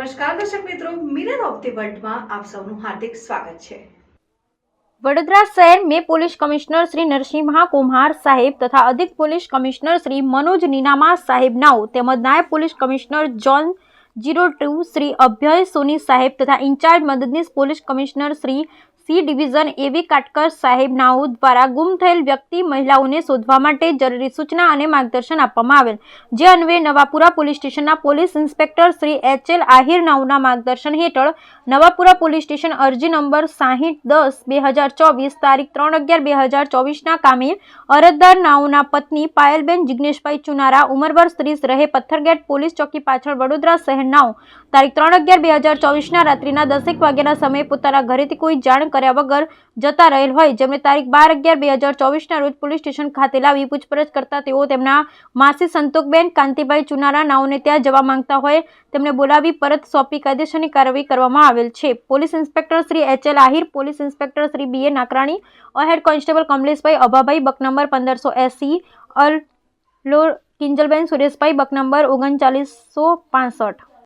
નમસ્કાર દર્શક મિત્રો, મિરર ઓફ ધી વર્લ્ડમાં આપ સૌનું હાર્દિક સ્વાગત છે। વડોદરા શહેર में पुलिस कमिश्नर श्री नरसिम्हा कुमार साहेब तथा अधिक पुलिस कमिश्नर श्री मनोज नीनामा साहेब नाओ તેમજ નાયબ police commissioner zone 02 Shri Abhay સોની સાહેબ તથા ઇન્ચાર્જ મદદનીશ police commissioner Shri C division એવી કાટકર સાહેબ નાઓ દ્વારા ગુમ થયેલ વ્યક્તિ મહિલાઓને શોધવા માટે જરૂરી સૂચના અને માર્ગદર્શન આપવામાં આવેલ, જે અન્વયે નવાપુરા પોલીસ સ્ટેશનના police inspector Shri H L. Ahir નાઓના માર્ગદર્શન હેઠળ નવાપુરા પોલીસ સ્ટેશન અરજી નંબર 6010/2024 તારીખ 3/11/2024 કામે અરજદાર નાઓના પત્ની પાયલબેન જિગ્નેશભાઈ ચુનારા ઉંમર વર્ષ 30 રહે પથ્થરગેટ પોલીસ ચોકી પાછળ વડોદરા શહેર નાઓ તારીખ 3/11/2024 રાત્રિના 10 વાગ્યાના સમયે પોતાના ઘરેથી કોઈ જાણ કર્યા વગર જતા રહેલ હોય, જેમને તારીખ 12/11/2024 રોજ પોલીસ સ્ટેશન ખાતે લાવી પૂછપરછ કરતા તેઓ તેમના માસી સંતોકબેન કાંતિભાઈ ચુનારા નાઓને ત્યાં જવા માંગતા હોય તેમને બોલાવી પરત સોંપી કાયદેસરની કાર્યવાહી કરવામાં આવેલ છે। Police inspector Shri H L. Ahir, police inspector Shri B A. Nakrani, head constable Kamleshbhai Abhabhai buckle number 1580, Kinjalben Sureshbhai buckle number 3965।